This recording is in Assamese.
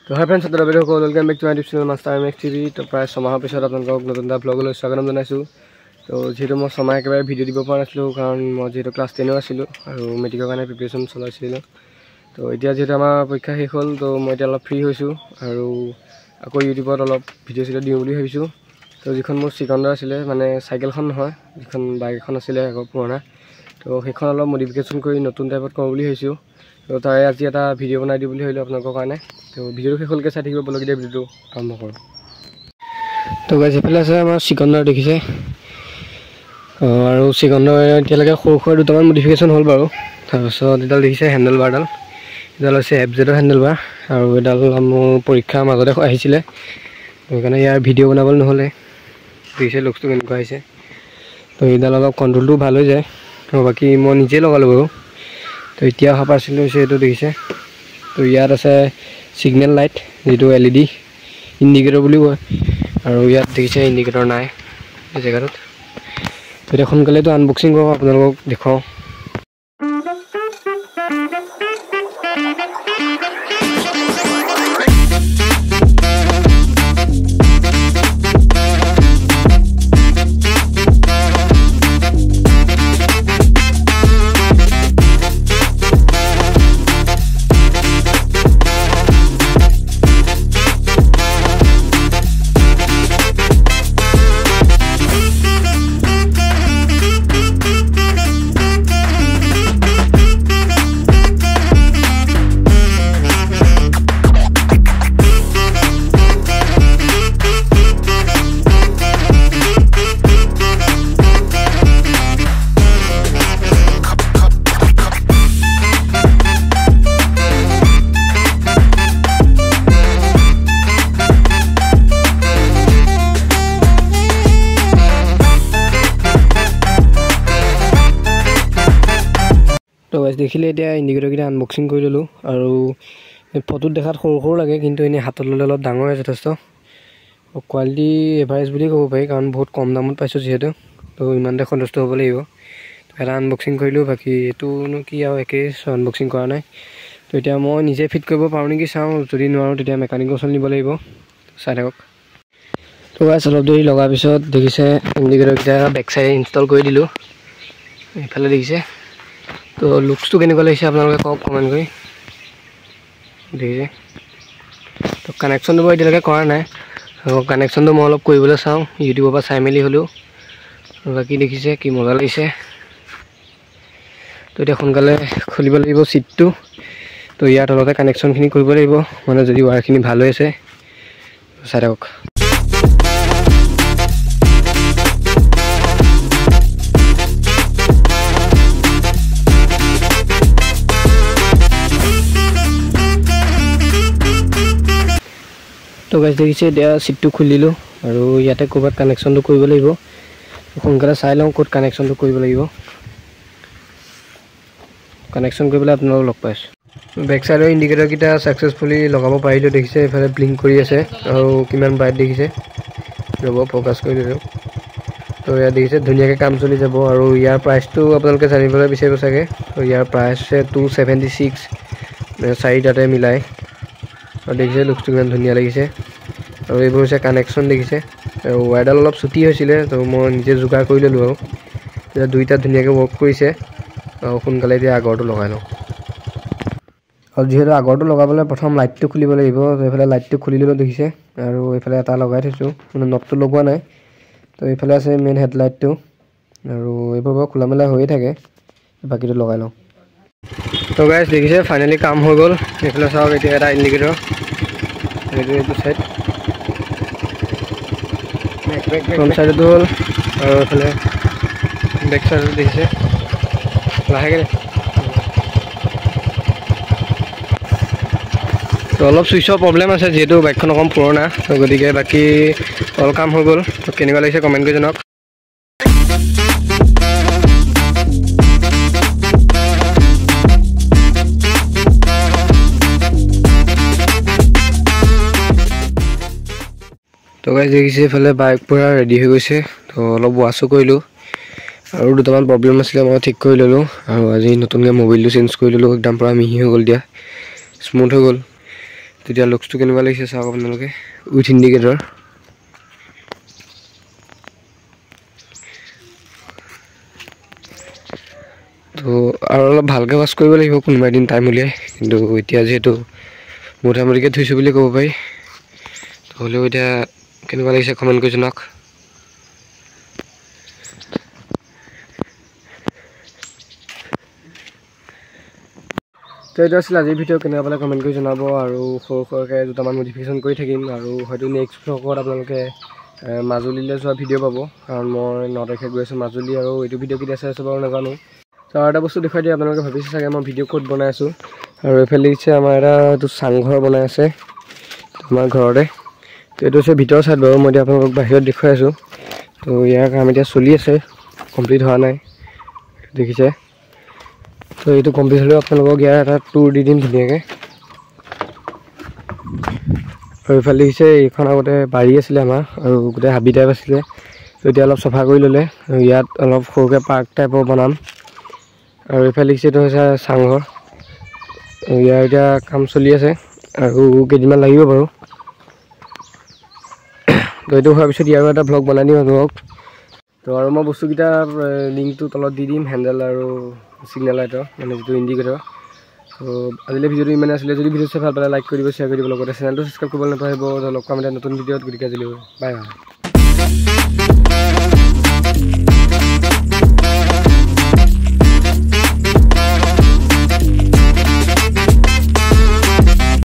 তো hi friends, welcome back to my YouTube channel master MX TV। তো প্ৰায় ছমাহৰ পিছত আপোনালোকক নতুন এটা ব্লগলৈ স্বাগতম জনাইছোঁ। তো যিহেতু মই ছমাহ একেবাৰে ভিডিঅ' দিব পৰা নাছিলোঁ, কাৰণ মই যিহেতু ক্লাছ 10 আছিলোঁ আৰু মেট্ৰিকৰ কাৰণে প্ৰিপেৰেশ্যন চলাইছিলোঁ। তো এতিয়া যিহেতু আমাৰ পৰীক্ষা শেষ হ'ল, তো মই এতিয়া অলপ ফ্ৰী হৈছোঁ আৰু আকৌ ইউটিউবত অলপ ভিডিঅ' চিডিঅ' দিওঁ বুলি ভাবিছোঁ। তো যিখন মোৰ চিকন্দৰ আছিলে, মানে চাইকেলখন নহয়, যিখন বাইক এখন আছিলে আকৌ পুৰণা, তো সেইখন অলপ মডিফিকেশ্যন কৰি নতুন টাইপত কৰোঁ বুলি ভাবিছোঁ। তো তাৰে আজি এটা ভিডিঅ' বনাই দিওঁ বুলি ভাবিলোঁ আপোনালোকৰ কাৰণে। তো ভিডিঅ'টো শেষলৈকে চাই থাকিব, বলক এতিয়া ভিডিঅ'টো আৰম্ভ কৰোঁ। তো গাইজ এইফালে আছে আমাৰ চিকন্দৰ, দেখিছে। আৰু চিকন্দৰ এতিয়ালৈকে সৰু সুৰা দুটামান মডিফিকেশ্যন হ'ল বাৰু। তাৰপিছত এডাল দেখিছে হেণ্ডেল বাৰডাল, এডাল হৈছে FZ হেণ্ডেল বাৰ, আৰু এডাল মোৰ পৰীক্ষাৰ মাজতে আহিছিলে, সেইকাৰণে ইয়াৰ ভিডিঅ' বনাবলৈ নহ'লে। দেখিছে লুকছটো কেনেকুৱা আহিছে। তো এইডাল অলপ কণ্ট্ৰলটো ভাল হৈ যায়, আৰু বাকী মই নিজেই লগালোঁ বাৰু। তো এতিয়া অহা পাৰ্চেলটো হৈছে এইটো, দেখিছে। তো ইয়াত আছে ছিগনেল লাইট, যিটো LED ইণ্ডিকেটৰ বুলিও কয়, আৰু ইয়াত দেখিছে ইণ্ডিকেটৰ নাই এই জেগাটোত। তো এতিয়া সোনকালেতো আনবক্সিং কৰোঁ, আপোনালোকক দেখুৱাওঁ। তো গাইজ দেখিলে এতিয়া ইণ্ডিকেটৰকেইটা আনবক্সিং কৰি ল'লোঁ, আৰু ফটোত দেখাত সৰু সৰু লাগে, কিন্তু এনেই হাতত ল'লে অলপ ডাঙৰ হয় যথেষ্ট। কোৱালিটি এভাৰেজ বুলি ক'ব পাৰি, কাৰণ বহুত কম দামত পাইছোঁ যিহেতু, তো ইমানতে সন্তুষ্ট হ'ব লাগিব। তো এটা আনবক্সিং কৰিলোঁ, বাকী এইটোনো কি আৰু একেই, আনবক্সিং কৰা নাই। তো এতিয়া মই নিজে ফিট কৰিব পাৰোঁ নেকি চাওঁ, যদি নোৱাৰোঁ তেতিয়া মেকানিকৰ ওচৰত নিব লাগিব। চাই থাকক। তো গাইজ অলপ দেৰি লগাৰ পিছত দেখিছে ইণ্ডিকেটৰকেইটা বেক চাইডে ইনষ্টল কৰি দিলোঁ। এইফালে দেখিছে। তো লুকছটো কেনেকুৱা লাগিছে আপোনালোকে কওক কমেণ্ট কৰি, দেখিছে। তো কানেকশ্যনটো মই এতিয়ালৈকে কৰা নাই, আৰু কানেকশ্যনটো মই অলপ কৰিবলৈ চাওঁ ইউটিউবৰ পৰা চাই মেলি হ'লেও। বাকী দেখিছে কি মজা লাগিছে। তো এতিয়া সোনকালে খুলিব লাগিব ছিটটো। তো ইয়াৰ তলতে কানেকশ্যনখিনি কৰিব লাগিব, মানে যদি ৱায়াৰখিনি ভাল হৈ আছে। চাই থাকক। তো গাইজ দেখিছে এতিয়া ছিটটো খুলিলোঁ, আৰু ইয়াতে ক'ৰবাত কানেকশ্যনটো কৰিব লাগিব। সোনকালে চাই লওঁ ক'ত কানেকশ্যনটো কৰিব লাগিব। কানেকশ্যন কৰি পেলাই আপোনালোকক লগ পাইছোঁ। বেক চাইডৰ ইণ্ডিকেটৰকেইটা ছাকচেছফুলি লগাব পাৰিলোঁ, দেখিছে। এইফালে ব্লিংক কৰি আছে, আৰু কিমান ব্ৰাইট দেখিছে। ৰ'ব ফ'কাছ কৰি দিলোঁ। তো ইয়াত দেখিছে ধুনীয়াকৈ কাম চলি যাব, আৰু ইয়াৰ প্ৰাইচটো আপোনালোকে জানিবলৈ বিচাৰিব চাগে। তো ইয়াৰ প্ৰাইচ হৈছে 276, 4টাতে মিলাই। আৰু দেখিছে লুকছটো কিমান ধুনীয়া লাগিছে। আৰু এইবোৰ হৈছে কানেকশ্যন, দেখিছে। আৰু ৱায়াৰডাল অলপ চুটি হৈছিলে, তো মই নিজে যোগাৰ কৰি ল'লোঁ, আৰু এতিয়া দুইটা ধুনীয়াকৈ ৱৰ্ক কৰিছে। আৰু সোনকালে এতিয়া আগৰটো লগাই লওঁ। আৰু যিহেতু আগৰটো লগাবলৈ প্ৰথম লাইটটো খুলিব লাগিব, তো এইফালে লাইটটো খুলি ল'লোঁ, দেখিছে। আৰু এইফালে এটা লগাই থৈছোঁ, মানে নটটো লগোৱা নাই। তো এইফালে আছে মেইন হেডলাইটটো, আৰু এইবোৰ বাৰু খোলা মেলা হৈয়ে থাকে। বাকীটো লগাই লওঁ। তো গাইজ দেখিছে ফাইনেলি কাম হৈ গ'ল। এইফালে চাওক, এতিয়া এটা ইণ্ডিকেটৰ, এইটো চাইড ফ্ৰণ্ট চাইডতো হ'ল, আৰু এইফালে বেক চাইডত দেখিছে। লাহেকৈ তো অলপ চুইচৰ প্ৰব্লেম আছে, যিহেতু বাইকখন অকণ পুৰণা, তো গতিকে বাকী অল কাম হৈ গ'ল। তো কেনেকুৱা লাগিছে কমেণ্ট কৰি জনাওক। তো গাইজ দেখিছে এইফালে বাইক পুৰা ৰেডি হৈ গৈছে। তো অলপ ৱাছো কৰিলোঁ আৰু দুটামান প্ৰব্লেম আছিলে মই ঠিক কৰি ল'লোঁ। আৰু আজি নতুনকৈ মোবিলটো চেঞ্জ কৰি ল'লোঁ, একদম পুৰা মিহি হৈ গ'ল, দিয়া স্মুথ হৈ গ'ল। তেতিয়া লুকছটো কেনেকুৱা লাগিছে চাওক আপোনালোকে উইথ ইণ্ডিকেটৰ। তো আৰু অলপ ভালকৈ ৱাছ কৰিব লাগিব কোনোবা এদিন টাইম উলিয়াই, কিন্তু এতিয়া যিহেতু মোটামুটিকৈ থৈছোঁ বুলি ক'ব পাৰি। তো হ'লেও এতিয়া কেনেকুৱা লাগিছে কমেণ্ট কৰি জনাওক। তো এইটো আছিল আজিৰ ভিডিঅ', কেনেকুৱা পালে কমেণ্ট কৰি জনাব। আৰু সৰু সৰুকৈ দুটামান মডিফিকেশ্যন কৰি থাকিম, আৰু হয়তো নেক্সট ব্লগত আপোনালোকে মাজুলীলৈ যোৱা ভিডিঅ' পাব, কাৰণ মই 9 তাৰিখে গৈ আছোঁ মাজুলী, আৰু এইটো ভিডিঅ' কেতিয়া চাই আছোঁ বাৰু নাজানো। তো আৰু এটা বস্তু দেখুৱাই দিয়ে, আপোনালোকে ভাবিছে চাগে মই ভিডিঅ' ক'ত বনাই আছোঁ। আৰু এইফালে দিছে আমাৰ এটা এইটো চাংঘৰ বনাই আছে আমাৰ ঘৰতে। তো এইটো হৈছে ভিতৰৰ চাইড বাৰু, মই এতিয়া আপোনালোকক বাহিৰত দেখুৱাই আছোঁ। তো ইয়াৰ কাম এতিয়া চলি আছে, কমপ্লিট হোৱা নাই দেখিছে। তো এইটো কমপ্লিট হ'লেও আপোনালোকক ইয়াৰ এটা টুৰ দি দিম ধুনীয়াকৈ। আৰু এইফালে দেখিছে এইখন আগতে বাৰী আছিলে আমাৰ, আৰু গোটেই হাবি টাইপ আছিলে। তো এতিয়া অলপ চাফা কৰি ল'লে, ইয়াত অলপ সৰুকৈ পাৰ্ক টাইপৰ বনাম। আৰু এইফালে দেখিছে এইটো হৈছে চাংঘৰ, ইয়াৰ এতিয়া কাম চলি আছে আৰু কেইদিনমান লাগিব বাৰু। তো এইটো হোৱাৰ পিছত ইয়াৰো এটা ভ্লগ বনাই দিম আপোনালোকক। তো আৰু মই বস্তুকেইটাৰ লিংকটো তলত দি দিম, হেণ্ডেল আৰু ছিগনেল লাইটৰ, মানে যিটো ইণ্ডিকেটৰ। তো আজিলৈ ভিডিঅ'টো ইমানে আছিলে। যদি ভিডিঅ' চাই ভাল পালে লাইক কৰি দিব, শ্বেয়াৰ কৰি দিব, লগতে চেনেলটো ছাবস্ক্ৰাইব কৰিবলৈ নাপাহৰিব। লগ পাম এটা নতুন ভিডিঅ'ত, গতিকে আজিলৈ বাই বাই।